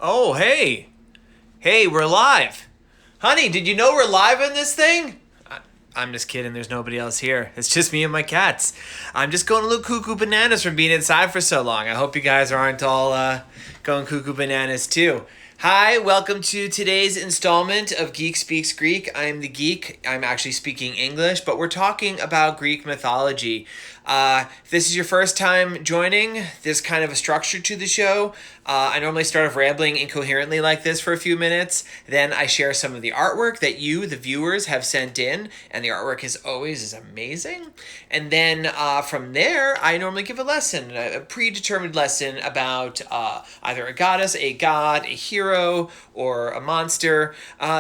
Oh, hey. Hey, we're live. Honey, did you know we're live on this thing? I'm just kidding. There's nobody else here. It's just me and my cats. I'm just going a little cuckoo bananas from being inside for so long. I hope you guys aren't all going cuckoo bananas too. Hi, welcome to today's installment of Geek Speaks Greek. I'm the Geek. I'm actually speaking English, but we're talking about Greek mythology. If this is your first time joining, there's kind of a structure to the show. I normally start off rambling incoherently like this for a few minutes. Then I share some of the artwork that you, the viewers, have sent in, and the artwork is amazing. And then from there, I normally give a lesson, a predetermined lesson about either a goddess, a god, a hero, or a monster.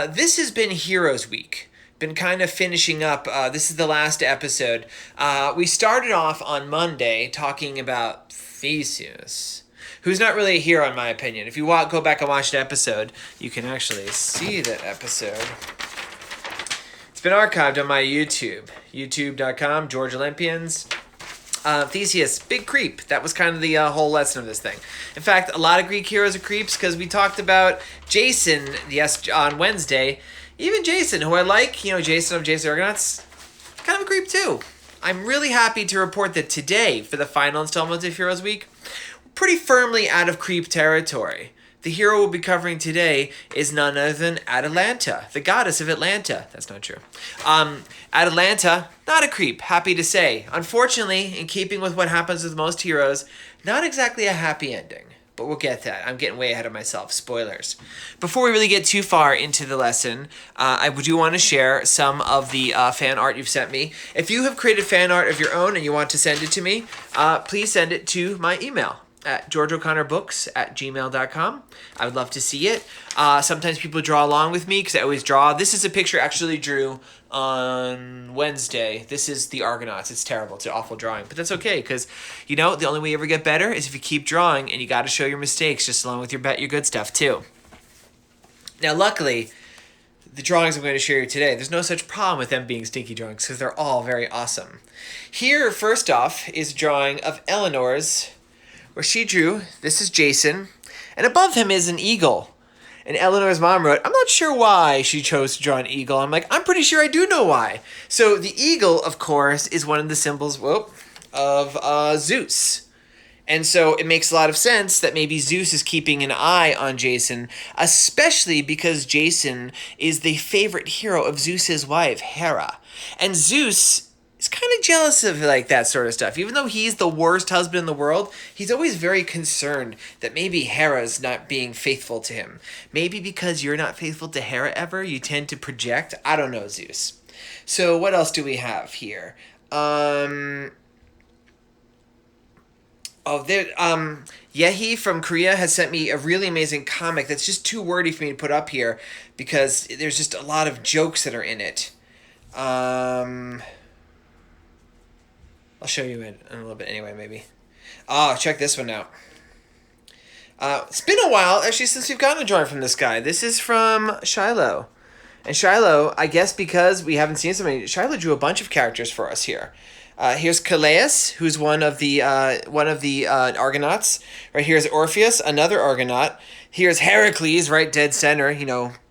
This has been Heroes Week. Been kind of finishing up. This is the last episode. We started off on Monday talking about Theseus, who's not really a hero in my opinion. If you go back and watch the episode, you can actually see that episode. It's been archived on my YouTube, youtube.com, George Olympians. Theseus, big creep. That was kind of the whole lesson of this thing. In fact, a lot of Greek heroes are creeps because we talked about Jason, on Wednesday. Even Jason, who I like, Jason of Jason Argonauts, kind of a creep too. I'm really happy to report that today, for the final installment of Heroes Week, we're pretty firmly out of creep territory. The hero we'll be covering today is none other than Atalanta, the goddess of Atlanta. That's not true. Atalanta, not a creep, happy to say. Unfortunately, in keeping with what happens with most heroes, not exactly a happy ending. But we'll get that. I'm getting way ahead of myself. Spoilers. Before we really get too far into the lesson, I do want to share some of the fan art you've sent me. If you have created fan art of your own and you want to send it to me, please send it to my email at georgeoconnorbooks@gmail.com. I would love to see it. Sometimes people draw along with me because I always draw. This is a picture I actually drew on Wednesday. This is the Argonauts. It's terrible. It's an awful drawing. But that's okay because, the only way you ever get better is if you keep drawing, and you got to show your mistakes just along with your good stuff too. Now, luckily, the drawings I'm going to share you today, there's no such problem with them being stinky drawings because they're all very awesome. Here, first off, is a drawing of Eleanor's, where she drew, this is Jason, and above him is an eagle. And Eleanor's mom wrote, I'm not sure why she chose to draw an eagle. I'm like, I'm pretty sure I do know why. So the eagle, of course, is one of the symbols of Zeus. And so it makes a lot of sense that maybe Zeus is keeping an eye on Jason, especially because Jason is the favorite hero of Zeus's wife, Hera. And Zeus is kind of jealous of that sort of stuff. Even though he's the worst husband in the world, he's always very concerned that maybe Hera's not being faithful to him. Maybe because you're not faithful to Hera ever, you tend to project. I don't know, Zeus. So what else do we have here? Yehi from Korea has sent me a really amazing comic that's just too wordy for me to put up here because there's just a lot of jokes that are in it. I'll show you in a little bit anyway, maybe. Check this one out. It's been a while, actually, since we've gotten a drawing from this guy. This is from Shiloh. And Shiloh, I guess because we haven't seen so many, Shiloh drew a bunch of characters for us here. Here's Calais, who's one of the Argonauts. Right here's Orpheus, another Argonaut. Here's Heracles, right dead center.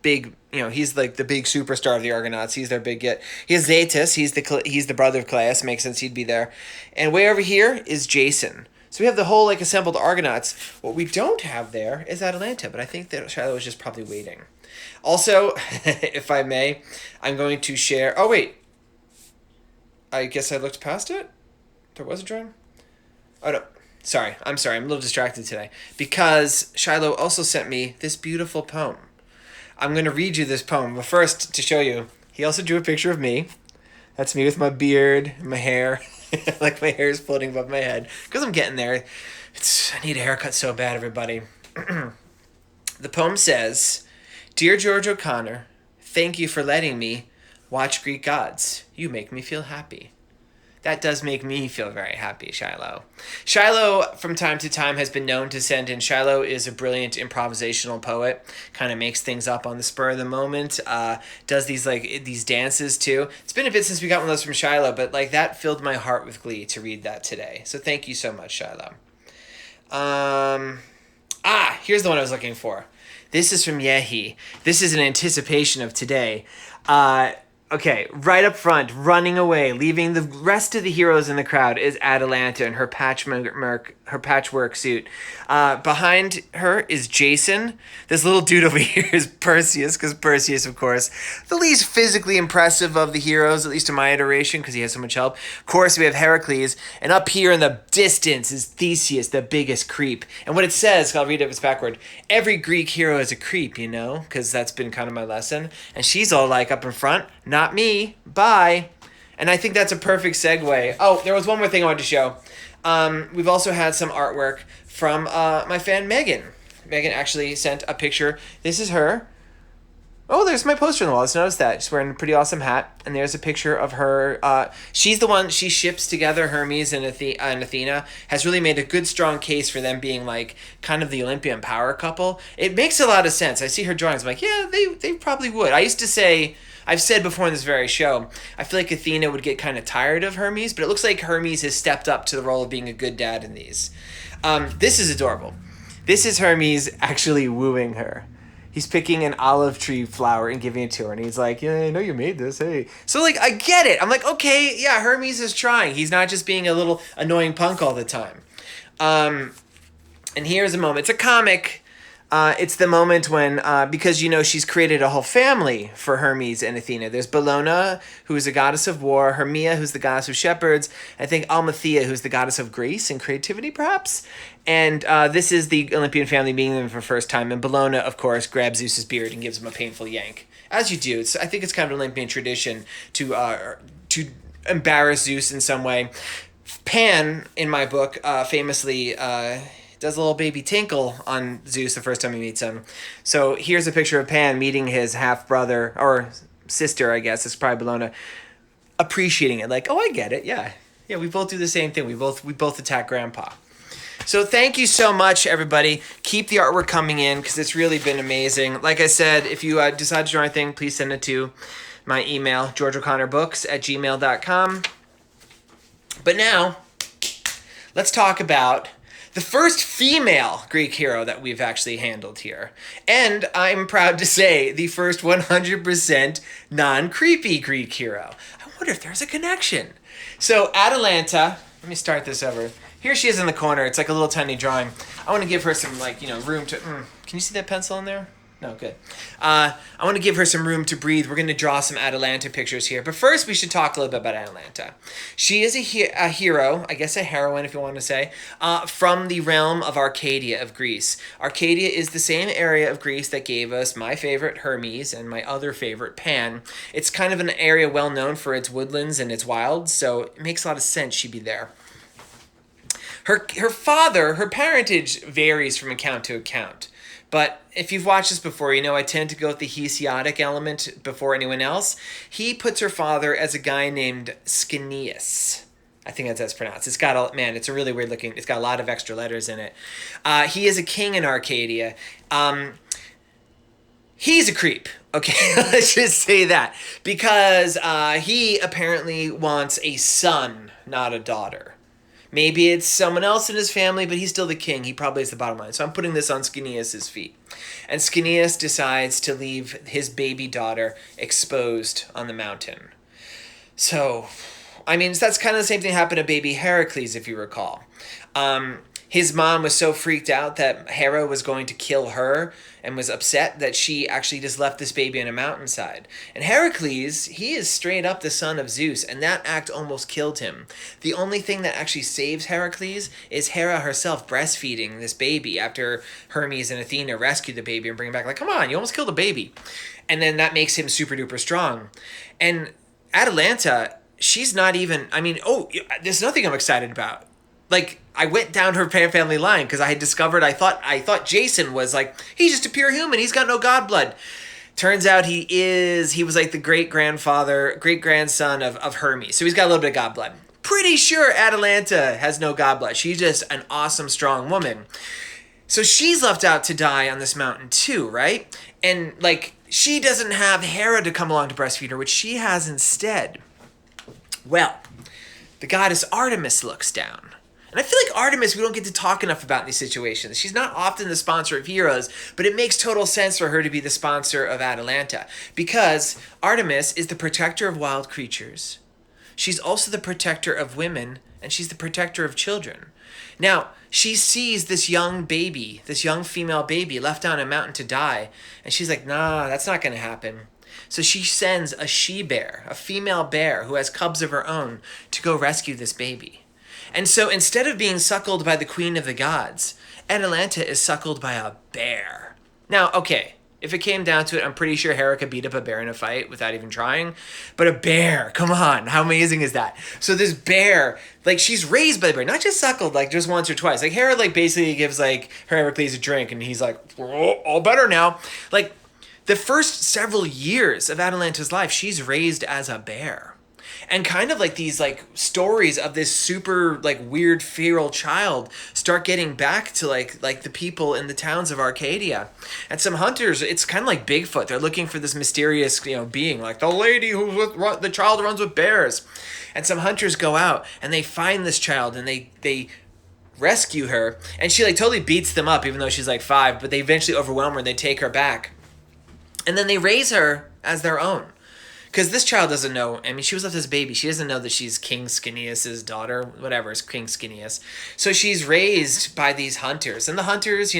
Big. He's like the big superstar of the Argonauts. He's their big get. Here's Zetus. He's the brother of Calais. Makes sense he'd be there. And way over here is Jason. So we have the whole assembled Argonauts. What we don't have there is Atalanta, but I think that Shiloh was just probably waiting. Also, if I may, I'm going to share. Oh wait. I guess I looked past it? There was a drawing? Oh, no. Sorry. I'm sorry. I'm a little distracted today. Because Shiloh also sent me this beautiful poem. I'm going to read you this poem. But first, to show you, he also drew a picture of me. That's me with my beard and my hair. My hair is floating above my head. Because I'm getting there. I need a haircut so bad, everybody. The poem says, Dear George O'Connor, thank you for letting me watch Greek gods. You make me feel happy. That does make me feel very happy, Shiloh. Shiloh, from time to time, has been known to send in. Shiloh is a brilliant improvisational poet. Kind of makes things up on the spur of the moment. Does these dances, too. It's been a bit since we got one of those from Shiloh, but that filled my heart with glee to read that today. So thank you so much, Shiloh. Here's the one I was looking for. This is from Yehi. This is an anticipation of today. Okay, right up front, running away, leaving the rest of the heroes in the crowd is Atalanta in her patchwork suit. Behind her is Jason. This little dude over here is Perseus, because Perseus, of course, the least physically impressive of the heroes, at least in my iteration, because he has so much help. Of course, we have Heracles, and up here in the distance is Theseus, the biggest creep. And what it says, I'll read it if it's backward, every Greek hero is a creep, you know, because that's been kind of my lesson. And she's all like up in front, not me, bye. And I think that's a perfect segue. Oh, there was one more thing I wanted to show. We've also had some artwork from my fan Megan. Megan actually sent a picture. This is her. Oh, there's my poster on the wall. Let's notice that. She's wearing a pretty awesome hat. And there's a picture of her. She's the one, she ships together Hermes and Athena. Has really made a good, strong case for them being like kind of the Olympian power couple. It makes a lot of sense. I see her drawings. I'm like, yeah, they probably would. I used to say, I've said before in this very show, I feel like Athena would get kind of tired of Hermes, but it looks like Hermes has stepped up to the role of being a good dad in these. This is adorable. This is Hermes actually wooing her. He's picking an olive tree flower and giving it to her, and he's like, yeah, I know you made this, hey. So, like, I get it. I'm like, okay, yeah, Hermes is trying. He's not just being a little annoying punk all the time. And here's a moment. It's a comic. It's the moment when, because, you know, she's created a whole family for Hermes and Athena. There's Bellona, who is a goddess of war, Hermia, who's the goddess of shepherds, I think Almathea, who's the goddess of grace and creativity, perhaps. And this is the Olympian family meeting them for the first time. And Bellona, of course, grabs Zeus's beard and gives him a painful yank. As you do. I think it's kind of an Olympian tradition to embarrass Zeus in some way. Pan, in my book, famously does a little baby tinkle on Zeus the first time he meets him. So here's a picture of Pan meeting his half-brother, or sister, I guess, it's probably Bellona, appreciating it. Like, oh, I get it, yeah. Yeah, we both do the same thing. We both attack Grandpa. So thank you so much, everybody. Keep the artwork coming in, because it's really been amazing. Like I said, if you decide to draw anything, please send it to my email, georgeoconnorbooks@gmail.com. But now, let's talk about the first female Greek hero that we've actually handled here. And I'm proud to say, the first 100% non-creepy Greek hero. I wonder if there's a connection. So Atalanta, let me start this over. Here she is in the corner. It's like a little tiny drawing. I want to give her some, like, you know, room to... Can you see that pencil in there? No, good. I want to give her some room to breathe. We're going to draw some Atalanta pictures here. But first, we should talk a little bit about Atalanta. She is a hero, I guess a heroine if you want to say, from the realm of Arcadia of Greece. Arcadia is the same area of Greece that gave us my favorite Hermes and my other favorite Pan. It's kind of an area well known for its woodlands and its wilds, so it makes a lot of sense she'd be there. Her father, her parentage varies from account to account. But if you've watched this before, you know I tend to go with the Hesiotic element before anyone else. He puts her father as a guy named Schenias. I think that's how it's pronounced. It's got it's a really weird looking, it's got a lot of extra letters in it. He is a king in Arcadia. He's a creep. Okay, let's just say that. Because he apparently wants a son, not a daughter. Maybe it's someone else in his family, but he's still the king. He probably is the bottom line. So I'm putting this on Schenias' feet. And Schenias decides to leave his baby daughter exposed on the mountain. So, I mean, that's kind of the same thing happened to baby Heracles, if you recall. His mom was so freaked out that Hera was going to kill her and was upset that she actually just left this baby on a mountainside. And Heracles, he is straight up the son of Zeus, and that act almost killed him. The only thing that actually saves Heracles is Hera herself breastfeeding this baby after Hermes and Athena rescue the baby and bring him back. Like, come on, you almost killed a baby. And then that makes him super duper strong. And Atalanta, she's not even, there's nothing I'm excited about. Like, I went down her family line because I had discovered, I thought Jason was like, he's just a pure human. He's got no god blood. Turns out he was like the great-grandson of Hermes. So he's got a little bit of god blood. Pretty sure Atalanta has no god blood. She's just an awesome, strong woman. So she's left out to die on this mountain too, right? And like, she doesn't have Hera to come along to breastfeed her, which she has instead. Well, the goddess Artemis looks down. And I feel like Artemis we don't get to talk enough about in these situations. She's not often the sponsor of heroes, but it makes total sense for her to be the sponsor of Atalanta. Because Artemis is the protector of wild creatures. She's also the protector of women, and she's the protector of children. Now, she sees this young baby, this young female baby left on a mountain to die, and she's like, nah, that's not going to happen. So she sends a she-bear, a female bear who has cubs of her own, to go rescue this baby. And so instead of being suckled by the queen of the gods, Atalanta is suckled by a bear. Now, okay, if it came down to it, I'm pretty sure Hera could beat up a bear in a fight without even trying. But a bear, come on, how amazing is that? So this bear, like, she's raised by the bear, not just suckled, like, just once or twice. Like, Hera, like, basically gives, like, Heracles a drink, and he's like, oh, all better now. Like, the first several years of Atalanta's life, she's raised as a bear. And kind of like these like stories of this super like weird feral child start getting back to like the people in the towns of Arcadia. And some hunters, it's kind of like Bigfoot. They're looking for this mysterious, being, like the lady the child runs with bears. And some hunters go out and they find this child and they rescue her. And she like totally beats them up even though she's like 5, but they eventually overwhelm her and they take her back. And then they raise her as their own. Because this child doesn't know, I mean, she was left as a baby. She doesn't know that she's King Schenias' daughter, whatever, is King Schenias. So she's raised by these hunters. And the hunters,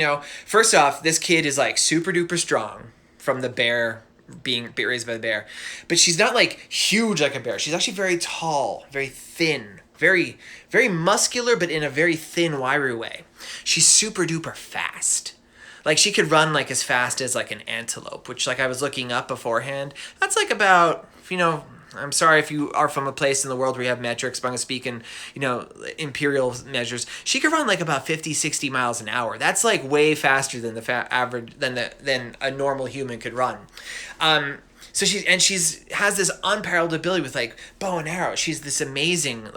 first off, this kid is like super duper strong from the bear, being raised by the bear. But she's not like huge like a bear. She's actually very tall, very thin, very, very muscular, but in a very thin, wiry way. She's super duper fast. Like, she could run, like, as fast as, like, an antelope, which, like, I was looking up beforehand. That's, like, about, I'm sorry if you are from a place in the world where you have metrics, but I'm going to speak in, imperial measures. She could run, like, about 50, 60 miles an hour. That's, like, way faster than the average, than a normal human could run. So she's has this unparalleled ability with like bow and arrow. She's this amazing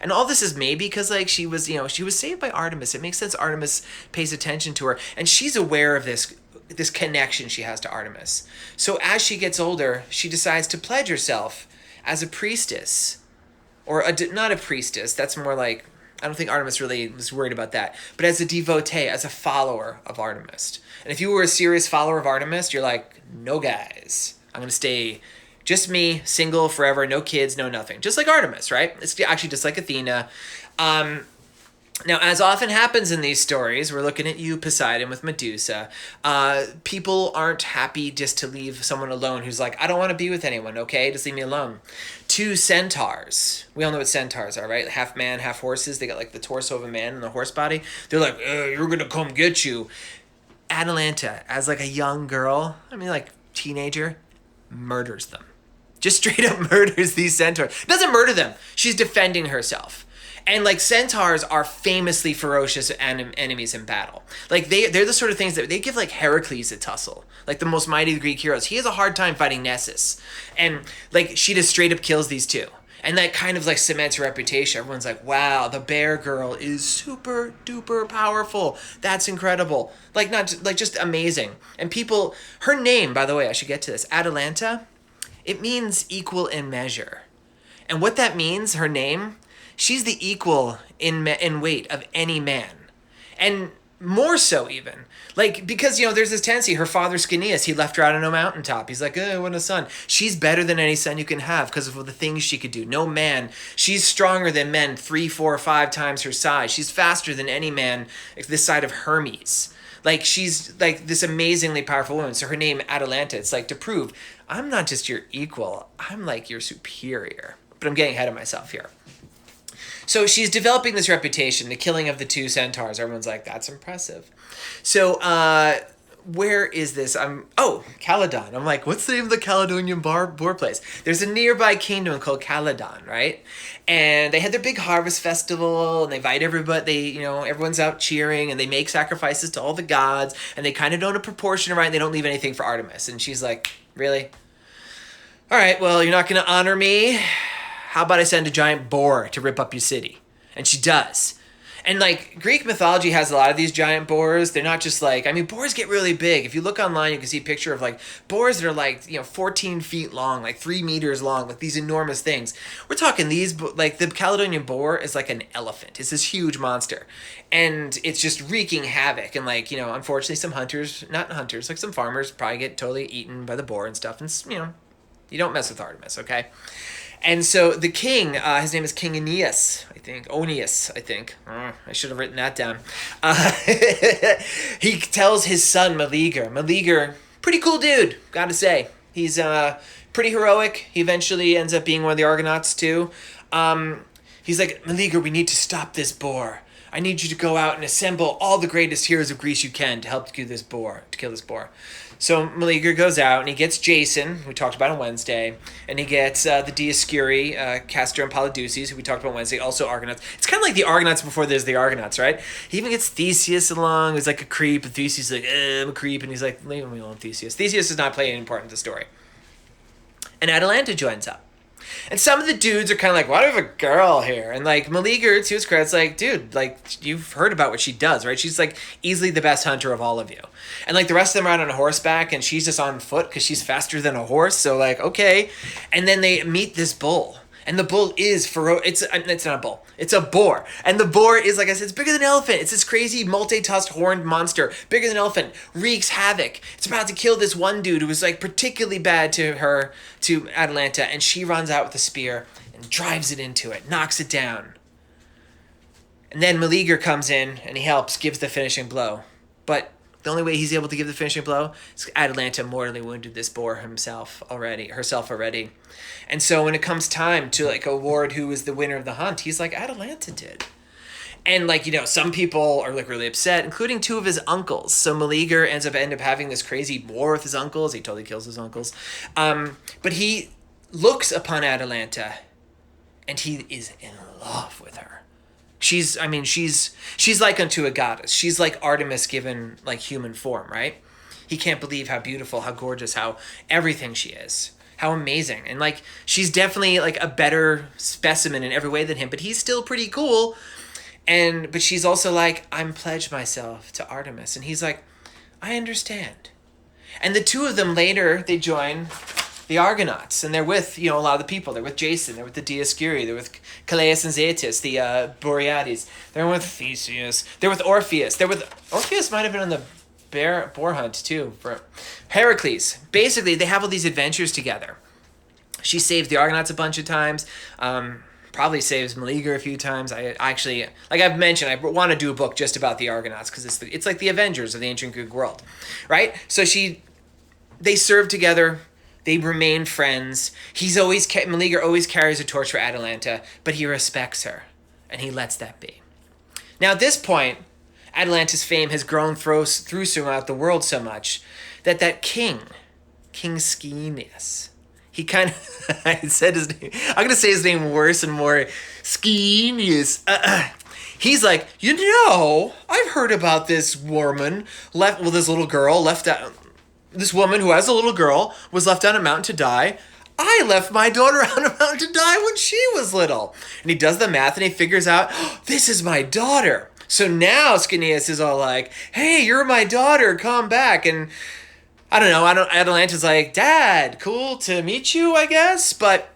and all this is maybe because like she was saved by Artemis. It makes sense Artemis pays attention to her and she's aware of this connection she has to Artemis. So as she gets older, she decides to pledge herself as a priestess, or not a priestess. That's more like, I don't think Artemis really was worried about that, but as a devotee, as a follower of Artemis. And if you were a serious follower of Artemis, you're like, no guys. I'm going to stay just me, single forever, no kids, no nothing. Just like Artemis, right? It's actually just like Athena. Now, as often happens in these stories, we're looking at you, Poseidon, with Medusa. People aren't happy just to leave someone alone who's like, I don't want to be with anyone, okay? Just leave me alone. 2 centaurs. We all know what centaurs are, right? Half man, half horses. They got like the torso of a man and the horse body. They're like, you're going to come get you. Atalanta, as like a young girl, like teenager, murders them. Just straight up murders these centaurs. Doesn't murder them. She's defending herself. And like centaurs are famously ferocious enemies in battle. Like they're the sort of things that they give like Heracles a tussle. Like the most mighty of the Greek heroes. He has a hard time fighting Nessus. And like she just straight up kills these 2. And that kind of like cements her reputation. Everyone's like, wow, the bear girl is super duper powerful. That's incredible. Like just amazing. And people, her name, by the way, I should get to this. Atalanta, it means equal in measure. And what that means, her name, she's the equal in weight of any man. And more so even. Like, because, there's this tendency, her father Schenias, he left her out on a mountaintop. He's like, I want a son. She's better than any son you can have because of the things she could do. No man. She's stronger than men 3, 4, 5 times her size. She's faster than any man this side of Hermes. Like, she's like this amazingly powerful woman. So her name, Atalanta, it's like to prove, I'm not just your equal. I'm like your superior. But I'm getting ahead of myself here. So she's developing this reputation, the killing of the 2 centaurs. Everyone's like, that's impressive. So where is this? Caledon. I'm like, what's the name of the Caledonian boar place? There's a nearby kingdom called Caledon, right? And they had their big harvest festival, and they invite everybody. Everyone's out cheering, and they make sacrifices to all the gods, and they kind of don't proportion right. They don't leave anything for Artemis. And she's like, really? All right, well, you're not going to honor me. How about I send a giant boar to rip up your city? And she does. And like Greek mythology has a lot of these giant boars. They're not just like, I mean, boars get really big. If you look online, you can see a picture of like boars that are like, 14 feet long, like 3 meters long, like these enormous things. We're talking these, like the Caledonian boar is like an elephant. It's this huge monster. And it's just wreaking havoc. And like, unfortunately some not hunters, like some farmers probably get totally eaten by the boar and stuff. And, you don't mess with Artemis, okay? And so the king, his name is King Aeneas, I think. I should have written that down. He tells his son Meleager. Meleager, pretty cool dude, gotta say. He's pretty heroic. He eventually ends up being one of the Argonauts too. He's like, Meleager, we need to stop this boar. I need you to go out and assemble all the greatest heroes of Greece you can to help kill this boar. So Meleager goes out and he gets Jason, who we talked about on Wednesday, and he gets the Dioscuri, Castor and Polydeuces, who we talked about Wednesday, also Argonauts. It's kind of like the Argonauts before there's the Argonauts, right? He even gets Theseus along, who's like a creep, and Theseus is like, I'm a creep, and he's like, leave me alone, Theseus. Theseus does not play any part in the story. And Atalanta joins up. And some of the dudes are kind of like, why do we have a girl here? And like Meleager, to his credit's like, dude, like you've heard about what she does, right? She's like easily the best hunter of all of you. And like the rest of them are out on horseback and she's just on foot because she's faster than a horse. So like, okay. And then they meet this bull. And the bull is ferocious. It's not a bull. It's a boar. And the boar is, like I said, it's bigger than an elephant. It's this crazy multi-tusked horned monster. Bigger than an elephant. Wreaks havoc. It's about to kill this one dude who was like particularly bad to Atalanta. And she runs out with a spear and drives it into it. Knocks it down. And then Meleager comes in and he helps, gives the finishing blow. But the only way he's able to give the finishing blow is Atalanta mortally wounded this boar herself already. And so when it comes time to like award who is the winner of the hunt, he's like, Atalanta did. And like, some people are like really upset, including two of his uncles. So Meleager ends up having this crazy war with his uncles. He totally kills his uncles. But he looks upon Atalanta and he is in love with her. She's like unto a goddess. She's like Artemis given like human form, right? He can't believe how beautiful, how gorgeous, how everything she is. How amazing. And like, she's definitely like a better specimen in every way than him, but he's still pretty cool. But she's also like, I'm pledged myself to Artemis. And he's like, I understand. And the two of them later, they join the Argonauts, and they're with, a lot of the people. They're with Jason, they're with the Dioscuri, they're with Calais and Zeatus, the Boreades. They're with Theseus, they're with Orpheus. Orpheus might have been on the boar hunt too, for Heracles. Basically, they have all these adventures together. She saves the Argonauts a bunch of times, probably saves Meleager a few times. I actually, like I've mentioned, I want to do a book just about the Argonauts, because it's like the Avengers of the ancient Greek world, right? So they serve together. They remain friends. Meleager always carries a torch for Atalanta, but he respects her, and he lets that be. Now at this point, Atalanta's fame has grown throughout the world so much that King Schenius, he kind of, I said his name, I'm going to say his name worse and more, Schenius. He's like, I've heard about this woman this little girl left out. This woman who has a little girl was left on a mountain to die. I left my daughter on a mountain to die when she was little. And he does the math and he figures out, this is my daughter. So now Schenius is all like, hey, you're my daughter, come back. And I don't know, Atalanta's like, Dad, cool to meet you, I guess. But,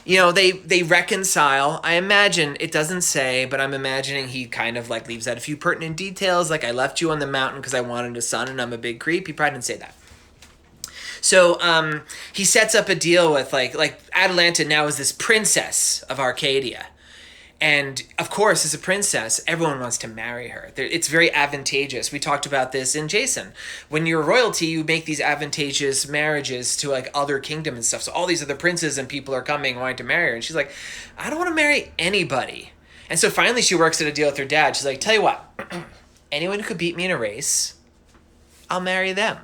they reconcile. I imagine, it doesn't say, but I'm imagining he kind of like leaves out a few pertinent details. Like, I left you on the mountain because I wanted a son and I'm a big creep. He probably didn't say that. So he sets up a deal with like Atalanta now is this princess of Arcadia. And of course, as a princess, everyone wants to marry her. It's very advantageous. We talked about this in Jason. When you're royalty, you make these advantageous marriages to like other kingdoms and stuff. So all these other princes and people are coming wanting to marry her. And she's like, I don't want to marry anybody. And so finally she works out a deal with her dad. She's like, tell you what, anyone who could beat me in a race, I'll marry them.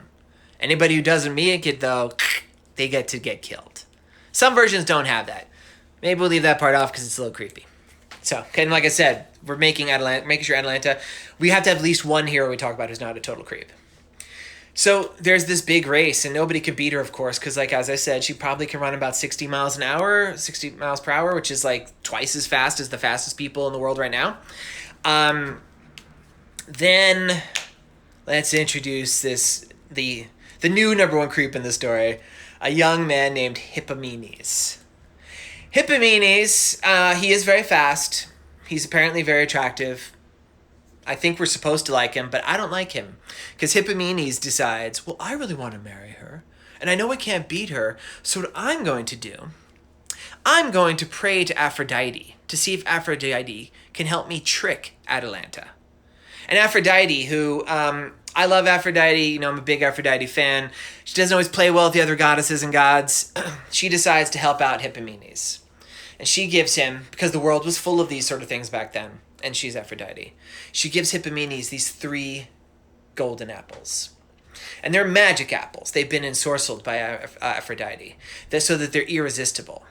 Anybody who doesn't make it, though, they get to get killed. Some versions don't have that. Maybe we'll leave that part off because it's a little creepy. So, and like I said, we're making sure Atalanta, we have to have at least one hero we talk about who's not a total creep. So there's this big race, and nobody could beat her, of course, because like as I said, she probably can run about 60 miles per hour, which is like twice as fast as the fastest people in the world right now. Then let's introduce the new number one creep in the story, a young man named Hippomenes. Hippomenes, he is very fast. He's apparently very attractive. I think we're supposed to like him, but I don't like him. Because Hippomenes decides, well, I really want to marry her. And I know I can't beat her. So what I'm going to do, I'm going to pray to Aphrodite to see if Aphrodite can help me trick Atalanta. And Aphrodite, who, I love Aphrodite. I'm a big Aphrodite fan. She doesn't always play well with the other goddesses and gods. She decides to help out Hippomenes. And she gives him, because the world was full of these sort of things back then, and she's Aphrodite, she gives Hippomenes these 3 golden apples. And they're magic apples. They've been ensorcelled by Aphrodite, so that they're irresistible.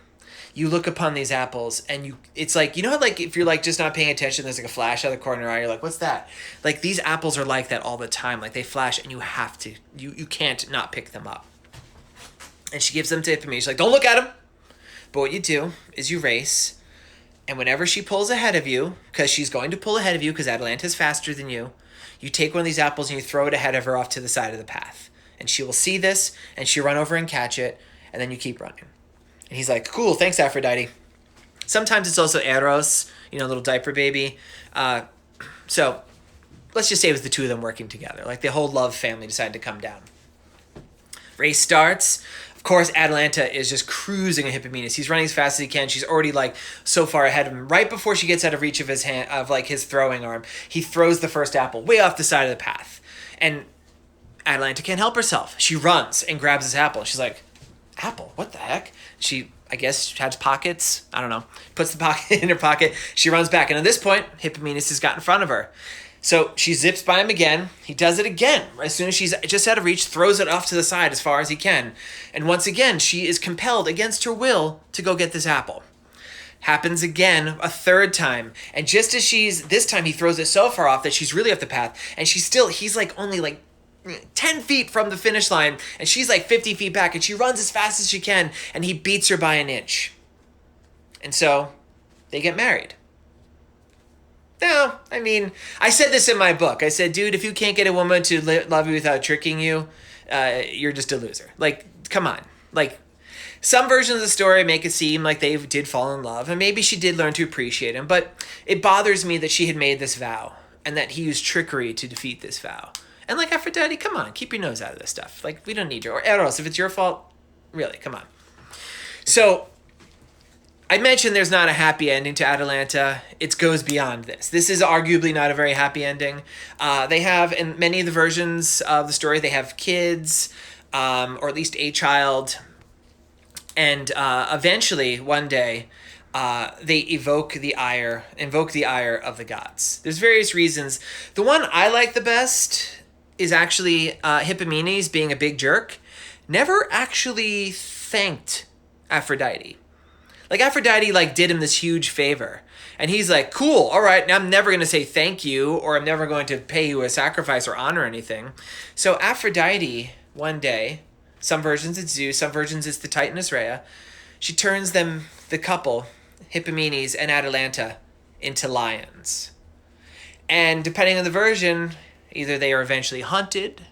You look upon these apples, and it's like, how like if you're like just not paying attention, there's like a flash out of the corner of your eye, you're like, what's that? Like these apples are like that all the time. Like they flash, and you have to, you can't not pick them up. And she gives them to Hippomenes. She's like, don't look at them. But what you do is you race, and whenever she pulls ahead of you, because she's going to pull ahead of you because Atalanta's faster than you take one of these apples and you throw it ahead of her off to the side of the path. And she will see this, and she'll run over and catch it, and then you keep running. And he's like, cool, thanks, Aphrodite. Sometimes it's also Eros, little diaper baby. So let's just say it was the two of them working together. Like the whole love family decided to come down. Race starts. Of course, Atalanta is just cruising at Hippomenes. He's running as fast as he can. She's already so far ahead of him. Right before she gets out of reach of his hand, his throwing arm, he throws the first apple way off the side of the path. And Atalanta can't help herself. She runs and grabs this apple. She's like, apple? What the heck? She, I guess, has pockets. I don't know. Puts the pocket in her pocket. She runs back. And at this point, Hippomenes has got in front of her. So she zips by him again. He does it again. As soon as she's just out of reach, throws it off to the side as far as he can. And once again, she is compelled against her will to go get this apple. Happens again a third time. And just as this time he throws it so far off that she's really off the path. And he's only 10 feet from the finish line. And she's 50 feet back. And she runs as fast as she can. And he beats her by an inch. And so they get married. No, I said this in my book. I said, dude, if you can't get a woman to love you without tricking you, you're just a loser. Come on. Some versions of the story make it seem like they did fall in love, and maybe she did learn to appreciate him, but it bothers me that she had made this vow, and that he used trickery to defeat this vow. And Aphrodite, come on, keep your nose out of this stuff. We don't need you. Or Eros, if it's your fault, really, come on. So I mentioned there's not a happy ending to Atalanta. It goes beyond this. This is arguably not a very happy ending. They have, in many of the versions of the story, they have kids, or at least a child. And eventually, one day, they invoke the ire of the gods. There's various reasons. The one I like the best is actually Hippomenes being a big jerk. Never actually thanked Aphrodite. Aphrodite, did him this huge favor. And he's like, cool, all right, now I'm never going to say thank you, or I'm never going to pay you a sacrifice or honor anything. So Aphrodite, one day, some versions it's Zeus, some versions it's the Titaness Rhea, she turns them, the couple, Hippomenes and Atalanta, into lions. And depending on the version, either they are eventually hunted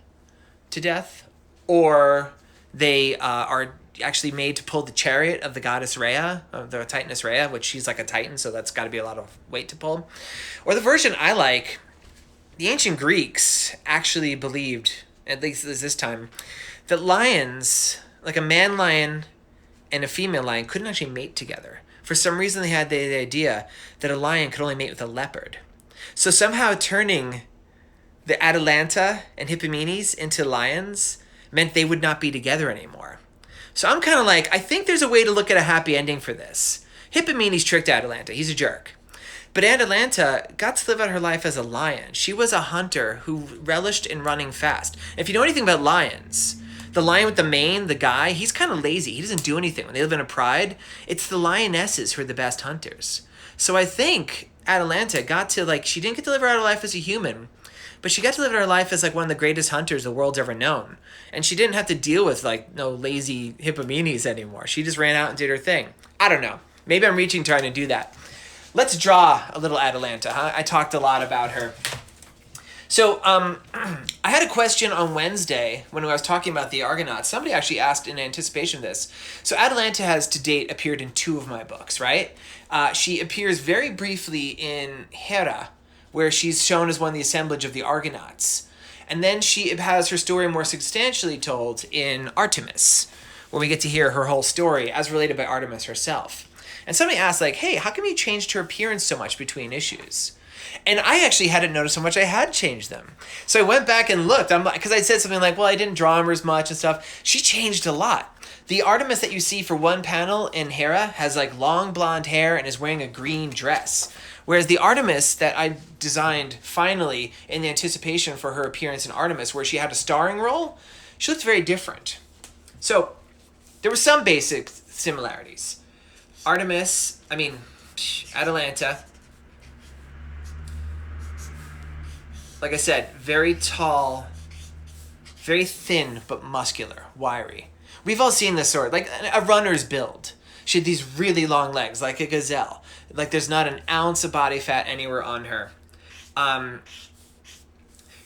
to death, or they are actually made to pull the chariot of the goddess Rhea, the Titaness Rhea, which she's like a titan, so that's got to be a lot of weight to pull. Or the version I like, the ancient Greeks actually believed, at least this time, that lions, like a man lion and a female lion, couldn't actually mate together. For some reason, they had the idea that a lion could only mate with a leopard. So somehow turning the Atalanta and Hippomenes into lions meant they would not be together anymore. So I'm kind of I think there's a way to look at a happy ending for this. Hippomenes tricked Atalanta. He's a jerk. But Atalanta got to live out her life as a lion. She was a hunter who relished in running fast. If you know anything about lions, the lion with the mane, the guy, he's kind of lazy. He doesn't do anything. When they live in a pride, it's the lionesses who are the best hunters. So I think Atalanta got to, she didn't get to live out her life as a human, but she got to live her life as one of the greatest hunters the world's ever known. And she didn't have to deal with no lazy Hippomenes anymore. She just ran out and did her thing. I don't know. Maybe I'm reaching trying to do that. let's draw a little Atalanta, huh? I talked a lot about her. So I had a question on Wednesday when I was talking about the Argonauts. Somebody actually asked in anticipation of this. So Atalanta has to date appeared in 2 of my books, right? She appears very briefly in Hera, where she's shown as one of the assemblage of the Argonauts. And then she has her story more substantially told in Artemis, where we get to hear her whole story as related by Artemis herself. And somebody asked, like, hey, how come you changed her appearance so much between issues? And I actually hadn't noticed how much I had changed them. So I went back and looked, because I said something like, well, I didn't draw her as much and stuff. She changed a lot. The Artemis that you see for one panel in Hera has like long blonde hair and is wearing a green dress. Whereas the Artemis that I designed finally in the anticipation for her appearance in Artemis, where she had a starring role, she looked very different. So there were some basic similarities. Atalanta, like I said, very tall, very thin, but muscular, wiry. We've all seen this sort, like a runner's build. She had these really long legs, like a gazelle. Like there's not an ounce of body fat anywhere on her.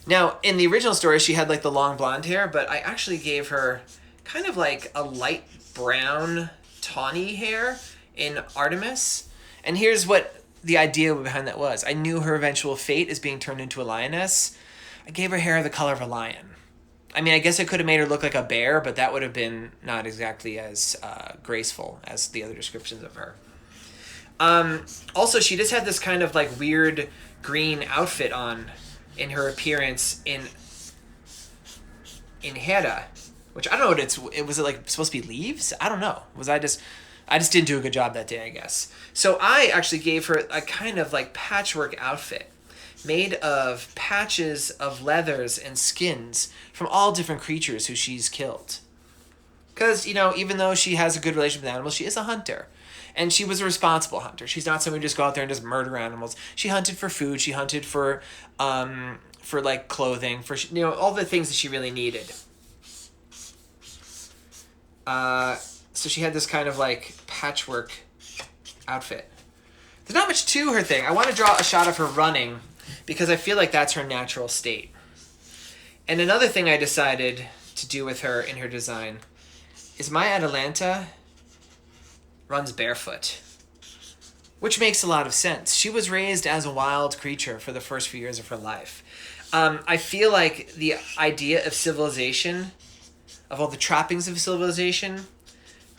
Now, in the original story, she had like the long blonde hair, but I actually gave her kind of like a light brown, tawny hair in Artemis. And here's what the idea behind that was. I knew her eventual fate as being turned into a lioness. I gave her hair the color of a lion. I mean, I guess I could have made her look like a bear, but that would have been not exactly as graceful as the other descriptions of her. Also, she just had this kind of like weird green outfit on in her appearance in Hera, which I don't know what was it like supposed to be leaves? I don't know. I just didn't do a good job that day, I guess. So I actually gave her a kind of like patchwork outfit made of patches of leathers and skins from all different creatures who she's killed. Because, even though she has a good relationship with animals, she is a hunter. And she was a responsible hunter. She's not someone who just go out there and just murder animals. She hunted for food. She hunted for like clothing, for all the things that she really needed. So she had this kind of like patchwork outfit. There's not much to her thing. I want to draw a shot of her running because I feel like that's her natural state. And another thing I decided to do with her in her design is my Atalanta runs barefoot, which makes a lot of sense. She was raised as a wild creature for the first few years of her life. I feel like the idea of civilization, of all the trappings of civilization,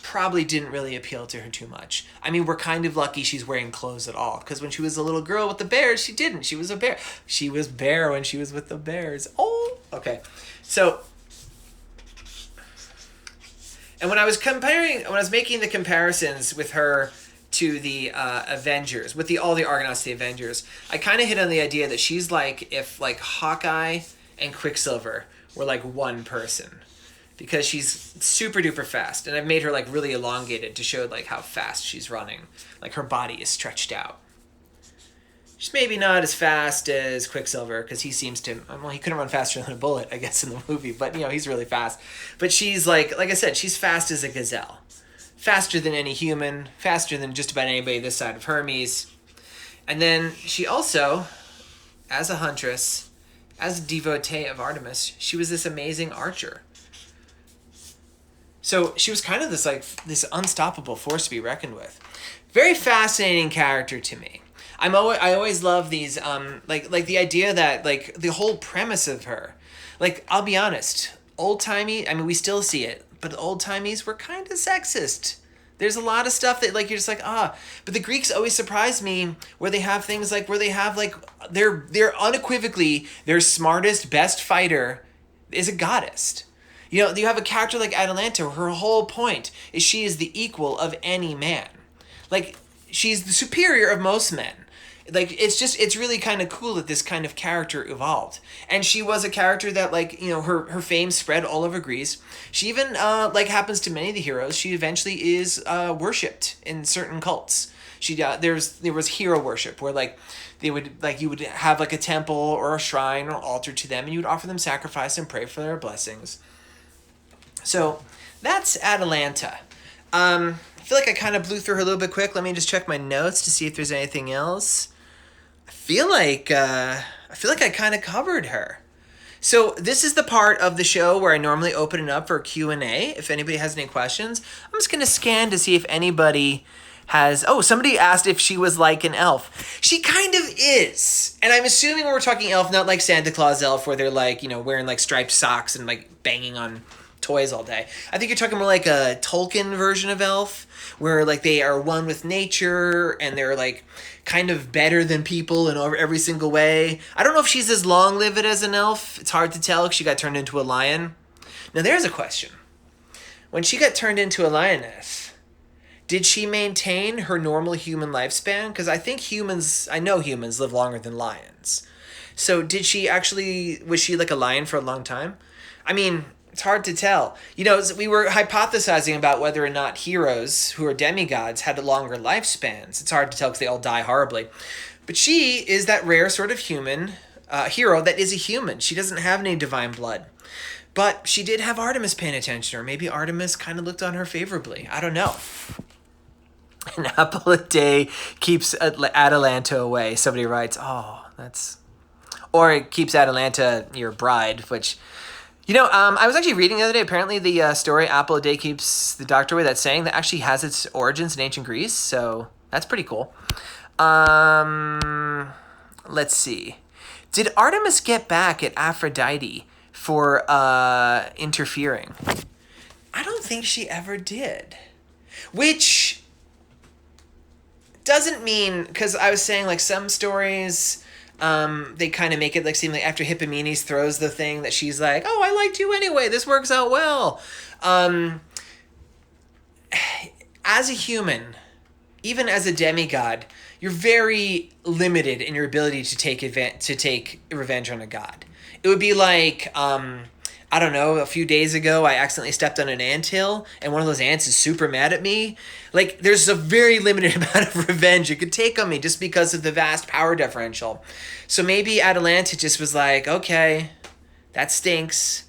probably didn't really appeal to her too much. I mean, we're kind of lucky she's wearing clothes at all, because when she was a little girl with the bears, she didn't. She was a bear. She was bear when she was with the bears. Oh, okay. So, and when I was making the comparisons with her to the Avengers, with all the Argonauts to the Avengers, I kind of hit on the idea that she's like if like Hawkeye and Quicksilver were like one person. Because she's super duper fast, and I've made her like really elongated to show like how fast she's running. Like her body is stretched out. She's maybe not as fast as Quicksilver, because he seems to, well, he couldn't run faster than a bullet, I guess, in the movie, but he's really fast. But she's like I said, she's fast as a gazelle. Faster than any human, faster than just about anybody this side of Hermes. And then she also, as a huntress, as a devotee of Artemis, she was this amazing archer. So she was kind of this unstoppable force to be reckoned with. Very fascinating character to me. I always love these like the idea that like the whole premise of her, like I'll be honest, old-timey, I mean we still see it, but the old-timies were kind of sexist. There's a lot of stuff that like you're just like but the Greeks always surprise me where they have things like where they have like they're unequivocally their smartest best fighter is a goddess. You have a character like Atalanta, her whole point is she is the equal of any man. Like, she's the superior of most men. Like, it's really kind of cool that this kind of character evolved. And she was a character that, like, her fame spread all over Greece. She even, like happens to many of the heroes, she eventually is worshipped in certain cults. There was hero worship, where, like, you would have, like, a temple or a shrine or altar to them, and you would offer them sacrifice and pray for their blessings. So that's Atalanta. feel like I kind of blew through her a little bit quick. Let me just check my notes to see if there's anything else. I feel like I kind of covered her. So this is the part of the show where I normally open it up for Q&A. If anybody has any questions, I'm just going to scan to see if anybody has... Oh, somebody asked if she was like an elf. She kind of is. And I'm assuming when we're talking elf, not like Santa Claus elf, where they're like, you know, wearing like striped socks and like banging on toys all day. I think you're talking more like a Tolkien version of elf, where like they are one with nature and they're like kind of better than people in every single way. I don't know if she's as long-lived as an elf. It's hard to tell. She got turned into a lion. Now there's a question. When she got turned into a lioness, did she maintain her normal human lifespan? Because I know humans live longer than lions. So was she like a lion for a long time? I mean, it's hard to tell. You know, we were hypothesizing about whether or not heroes who are demigods had longer lifespans. It's hard to tell because they all die horribly. But she is that rare sort of human hero that is a human. She doesn't have any divine blood. But she did have Artemis paying attention to her. Maybe Artemis kind of looked on her favorably. I don't know. An apple a day keeps Atalanta away. Somebody writes, or it keeps Atalanta your bride, which... You know, I was actually reading the other day, apparently the story, Apple a Day Keeps the Doctor Away, that saying that actually has its origins in ancient Greece, so that's pretty cool. Let's see. Did Artemis get back at Aphrodite for interfering? I don't think she ever did. Which doesn't mean, because I was saying like some stories... they kind of make it like seem like after Hippomenes throws the thing that she's like, oh, I liked you anyway. This works out well. As a human, even as a demigod, you're very limited in your ability to take revenge on a god. It would be like, I don't know, a few days ago, I accidentally stepped on an anthill, and one of those ants is super mad at me. Like, there's a very limited amount of revenge it could take on me just because of the vast power differential. So maybe Atalanta just was like, okay, that stinks.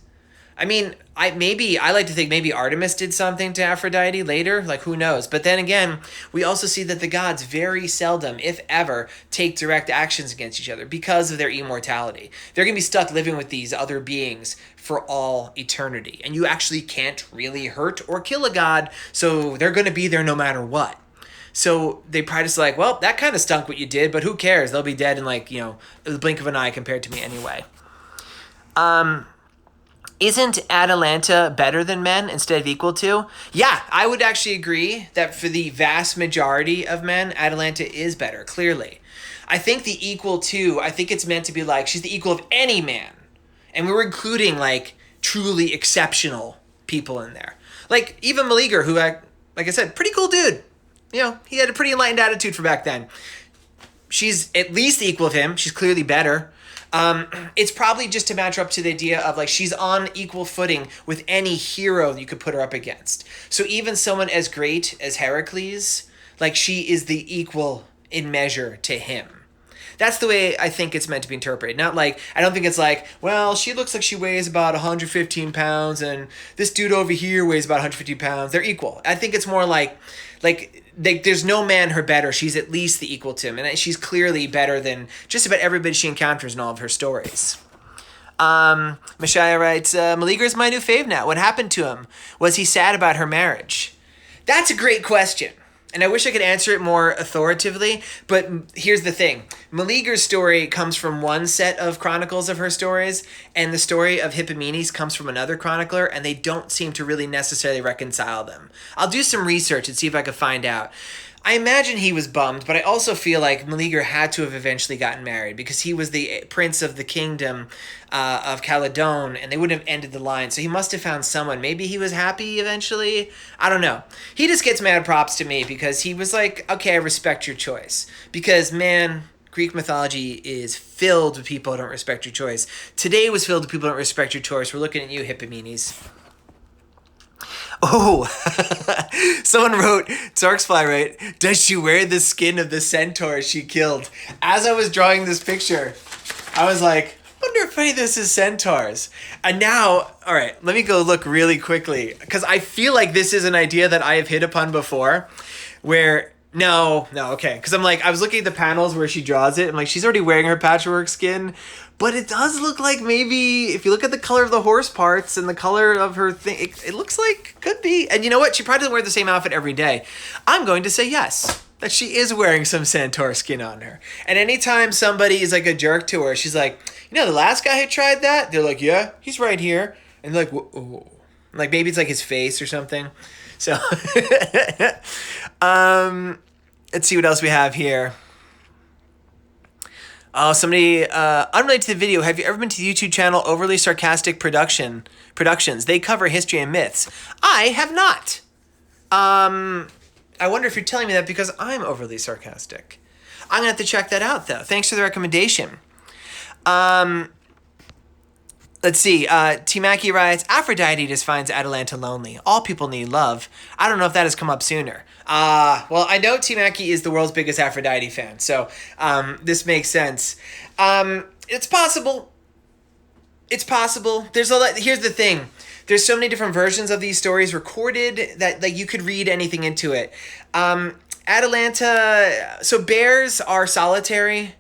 I mean, I like to think maybe Artemis did something to Aphrodite later, like who knows. But then again, we also see that the gods very seldom, if ever, take direct actions against each other because of their immortality. They're going to be stuck living with these other beings for all eternity. And you actually can't really hurt or kill a god, so they're going to be there no matter what. So they probably just like, well, that kind of stunk what you did, but who cares? They'll be dead in like, you know, the blink of an eye compared to me anyway. Isn't Atalanta better than men instead of equal to? Yeah, I would actually agree that for the vast majority of men, Atalanta is better, clearly. I think the equal to, I think it's meant to be like, she's the equal of any man. And we were including, like, truly exceptional people in there. Like, even Meleager, who, like I said, pretty cool dude. You know, he had a pretty enlightened attitude for back then. She's at least the equal of him. She's clearly better. It's probably just to match up to the idea of like she's on equal footing with any hero you could put her up against. So even someone as great as Heracles, like she is the equal in measure to him. That's the way I think it's meant to be interpreted. Not like, I don't think it's like, well, she looks like she weighs about 115 pounds and this dude over here weighs about 150 pounds. They're equal. I think it's more like there's no man her better. She's at least the equal to him. And she's clearly better than just about everybody she encounters in all of her stories. Mashaya writes, Meleager is my new fave now. What happened to him? Was he sad about her marriage? That's a great question. And I wish I could answer it more authoritatively, but here's the thing. Meleager's story comes from one set of chronicles of her stories, and the story of Hippomenes comes from another chronicler, and they don't seem to really necessarily reconcile them. I'll do some research and see if I can find out. I imagine he was bummed, but I also feel like Meleager had to have eventually gotten married because he was the prince of the kingdom of Caledon, and they wouldn't have ended the line. So he must have found someone. Maybe he was happy eventually. I don't know. He just gets mad props to me because he was like, okay, I respect your choice. Because, man, Greek mythology is filled with people who don't respect your choice. Today was filled with people who don't respect your choice. We're looking at you, Hippomenes. Oh, someone wrote, Tarksfly, right? Does she wear the skin of the centaur she killed? As I was drawing this picture, I was like, wonder if any of this is centaurs. And now, all right, let me go look really quickly because I feel like this is an idea that I have hit upon before where okay. Because I was looking at the panels where she draws it. I'm like, she's already wearing her patchwork skin. But it does look like maybe, if you look at the color of the horse parts and the color of her thing, it looks like could be. And you know what? She probably doesn't wear the same outfit every day. I'm going to say yes, that she is wearing some centaur skin on her. And anytime somebody is like a jerk to her, she's like, the last guy who tried that? They're like, yeah, he's right here. And they're like, whoa. Like maybe it's like his face or something. So, let's see what else we have here. Oh, somebody, unrelated to the video, have you ever been to the YouTube channel Overly Sarcastic Productions? They cover history and myths. I have not. I wonder if you're telling me that because I'm overly sarcastic. I'm going to have to check that out, though. Thanks for the recommendation. Let's see. T. Mackey writes, Aphrodite just finds Atalanta lonely. All people need love. I don't know if that has come up sooner. Well, I know T. Mackey is the world's biggest Aphrodite fan, so this makes sense. It's possible. It's possible. There's a lot. Here's the thing. There's so many different versions of these stories recorded that like you could read anything into it. Atalanta. So bears are solitary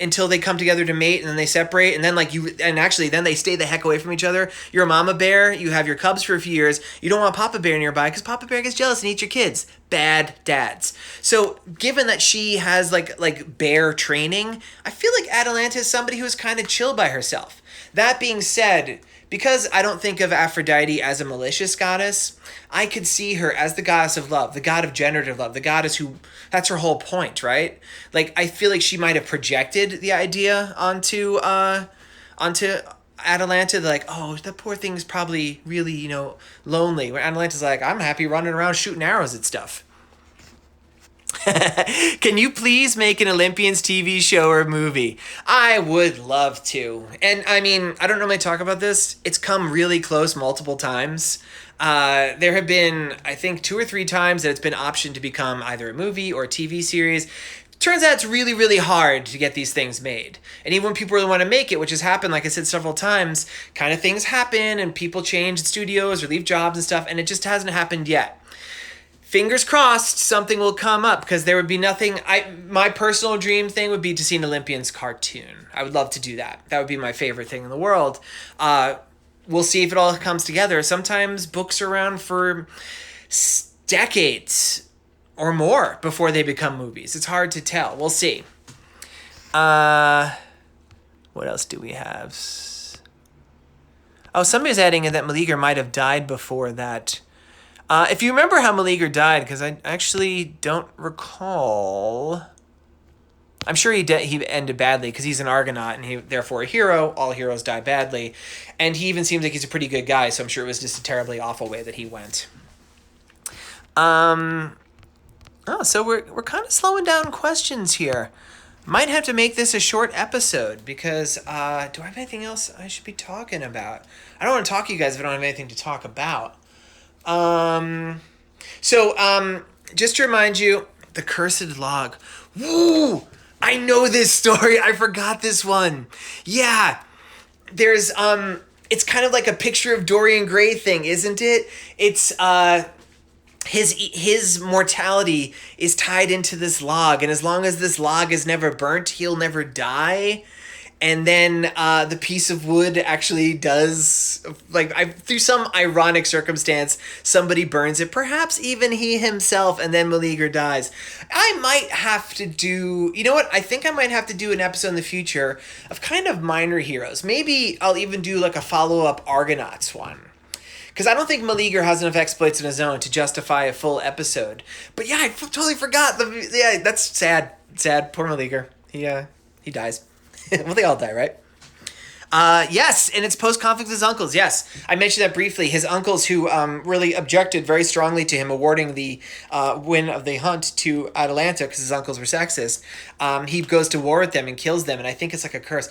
until they come together to mate, and then they separate, and then then they stay the heck away from each other. You're a mama bear, you have your cubs for a few years, you don't want Papa Bear nearby because Papa Bear gets jealous and eats your kids. Bad dads. So given that she has like bear training, I feel like Atalanta is somebody who's kind of chill by herself. That being said, because I don't think of Aphrodite as a malicious goddess, I could see her as the goddess of love, the god of generative love, the goddess who, that's her whole point, right? Like, I feel like she might have projected the idea onto Atalanta. They're like, oh, that poor thing's probably really, lonely. Where Atalanta's like, I'm happy running around shooting arrows at stuff. Can you please make an Olympians TV show or movie? I would love to. And I mean, I don't normally talk about this. It's come really close multiple times. There have been, I think, 2 or 3 times that it's been optioned to become either a movie or a TV series. Turns out it's really, really hard to get these things made. And even when people really want to make it, which has happened, like I said several times, kind of things happen and people change studios or leave jobs and stuff, and it just hasn't happened yet. Fingers crossed something will come up, because there would be nothing. My personal dream thing would be to see an Olympians cartoon. I would love to do that. That would be my favorite thing in the world. We'll see if it all comes together. Sometimes books are around for decades or more before they become movies. It's hard to tell. We'll see. What else do we have? Oh, somebody's adding in that Meleager might have died before that. If you remember how Meleager died, because I actually don't recall. I'm sure he ended badly because he's an Argonaut and he therefore a hero. All heroes die badly. And he even seems like he's a pretty good guy, so I'm sure it was just a terribly awful way that he went. So we're kind of slowing down questions here. Might have to make this a short episode because do I have anything else I should be talking about? I don't want to talk to you guys if I don't have anything to talk about. Just to remind you, the Cursed Log. Woo! I know this story. I forgot this one. Yeah. There's, it's kind of like a picture of Dorian Gray thing, isn't it? It's, his mortality is tied into this log, and as long as this log is never burnt, he'll never die. And then the piece of wood actually does, through some ironic circumstance, somebody burns it, perhaps even he himself, and then Meleager dies. I might have to do, I think I might have to do an episode in the future of kind of minor heroes. Maybe I'll even do like a follow-up Argonauts one. Because I don't think Meleager has enough exploits in his own to justify a full episode. But yeah, I totally forgot. That's sad. Sad. Poor Meleager. He dies. Well, they all die, right? Yes, and it's post-conflict with his uncles. Yes, I mentioned that briefly. His uncles who really objected very strongly to him awarding the win of the hunt to Atalanta because his uncles were sexist. He goes to war with them and kills them, and I think it's like a curse.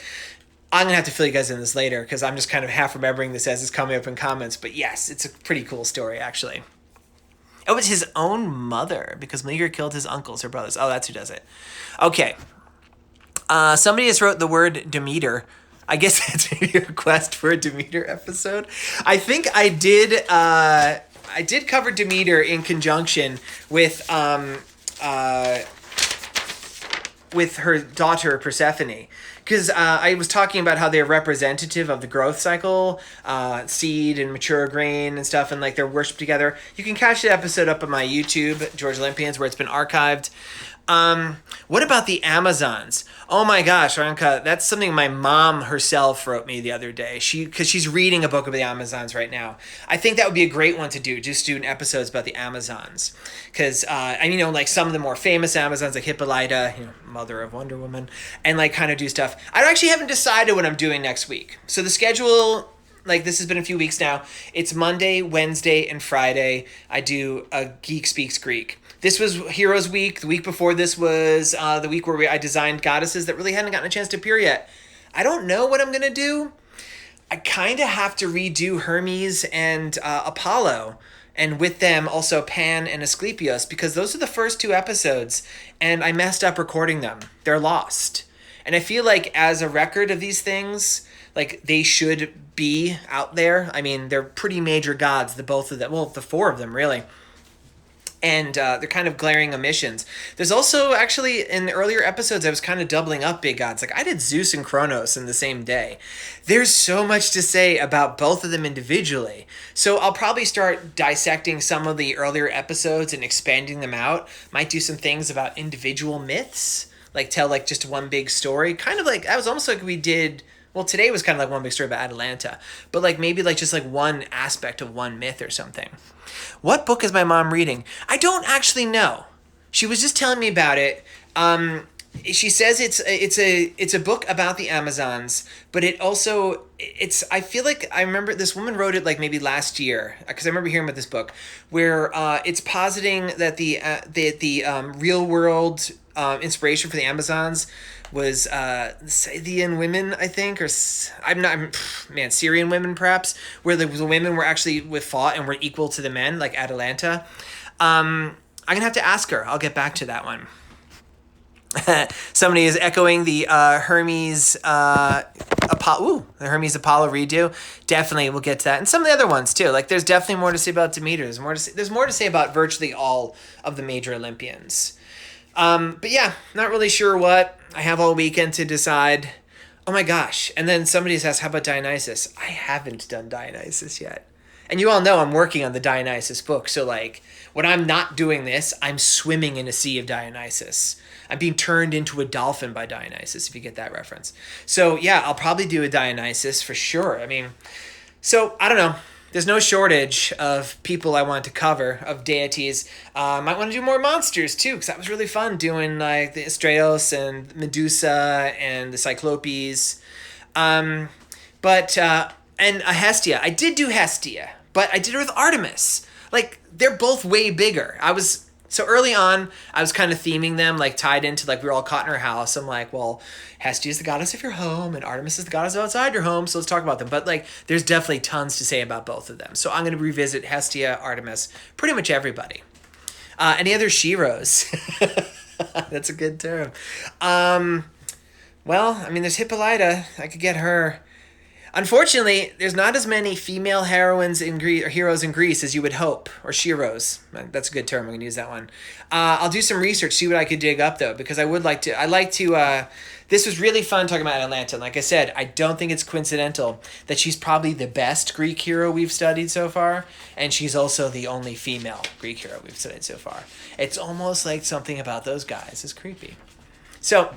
I'm going to have to fill you guys in this later because I'm just kind of half remembering this as it's coming up in comments. But yes, it's a pretty cool story, actually. It was his own mother because Meleager killed his uncles, her brothers. Oh, that's who does it. Okay. Somebody just wrote the word Demeter. I guess that's maybe a request for a Demeter episode. I think I did. I did cover Demeter in conjunction with her daughter Persephone, because I was talking about how they're representative of the growth cycle, seed and mature grain and stuff, and like they're worshipped together. You can catch the episode up on my YouTube, George Olympians, where it's been archived. What about the Amazons? Oh my gosh, Ranka, that's something my mom herself wrote me the other day. Because she's reading a book of the Amazons right now. I think that would be a great one to do, just do episodes about the Amazons. Because, like some of the more famous Amazons, like Hippolyta, mother of Wonder Woman, and like kind of do stuff. I actually haven't decided what I'm doing next week. So the schedule, like this has been a few weeks now. It's Monday, Wednesday, and Friday. I do a Geek Speaks Greek. This was Heroes Week. The week before this was the week where I designed goddesses that really hadn't gotten a chance to appear yet. I don't know what I'm going to do. I kind of have to redo Hermes and Apollo, and with them also Pan and Asclepius, because those are the first two episodes, and I messed up recording them. They're lost. And I feel like as a record of these things, like they should be out there. I mean, they're pretty major gods, the both of them. Well, the four of them, really. And they're kind of glaring omissions. There's also, actually, in the earlier episodes, I was kind of doubling up big gods. Like, I did Zeus and Kronos in the same day. There's so much to say about both of them individually. So I'll probably start dissecting some of the earlier episodes and expanding them out. Might do some things about individual myths. Like, tell, like, just one big story. Kind of like, that was almost like we did... Well, today was kind of like one big story about Atalanta, but like maybe like just like one aspect of one myth or something. What book is my mom reading? I don't actually know. She was just telling me about it. She says it's a book about the Amazons, but I feel like I remember this woman wrote it like maybe last year, because I remember hearing about this book where it's positing that the real world inspiration for the Amazons was Scythian women, I think, or Syrian women perhaps, where the women were actually fought and were equal to the men, like Atalanta. I'm gonna have to ask her. I'll get back to that one. Somebody is echoing the Hermes Apollo redo. Definitely, we'll get to that, and some of the other ones too. Like, there's definitely more to say about Demeter. There's more to say about virtually all of the major Olympians. But yeah, not really sure what. I have all weekend to decide. Oh my gosh. And then somebody says, how about Dionysus? I haven't done Dionysus yet. And you all know I'm working on the Dionysus book. So like, when I'm not doing this, I'm swimming in a sea of Dionysus. I'm being turned into a dolphin by Dionysus, if you get that reference. So yeah, I'll probably do a Dionysus for sure. I mean, so I don't know. There's no shortage of people I want to cover, of deities. Might want to do more monsters, too, because that was really fun doing like the Astraeus and Medusa and the Cyclopes. And a Hestia. I did do Hestia, but I did her with Artemis. Like, they're both way bigger. So early on, I was kind of theming them, like tied into, like, we were all caught in her house. I'm like, well, Hestia is the goddess of your home, and Artemis is the goddess outside your home, so let's talk about them. But, like, there's definitely tons to say about both of them. So I'm going to revisit Hestia, Artemis, pretty much everybody. Any other sheroes? That's a good term. Well, I mean, there's Hippolyta. I could get her. Unfortunately, there's not as many female heroines in Greece, or heroes in Greece, as you would hope, or sheroes. That's a good term. I'm going to use that one. I'll do some research, see what I could dig up, though, because I would like to. This was really fun talking about Atalanta. Like I said, I don't think it's coincidental that she's probably the best Greek hero we've studied so far, and she's also the only female Greek hero we've studied so far. It's almost like something about those guys is creepy. So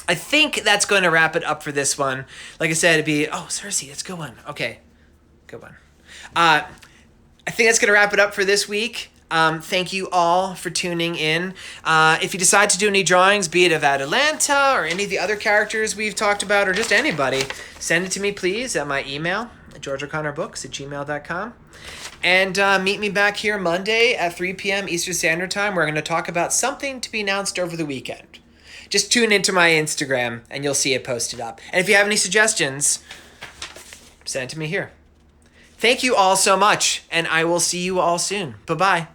I think that's going to wrap it up for this one. Like I said, it'd be, Circe, that's a good one. Okay, good one. I think that's going to wrap it up for this week. Thank you all for tuning in. If you decide to do any drawings, be it of Atalanta or any of the other characters we've talked about, or just anybody, send it to me, please, at my email, georgeoconnorbooks@gmail.com. And meet me back here Monday at 3 p.m. Eastern Standard Time. We're going to talk about something to be announced over the weekend. Just tune into my Instagram, and you'll see it posted up. And if you have any suggestions, send it to me here. Thank you all so much, and I will see you all soon. Bye-bye.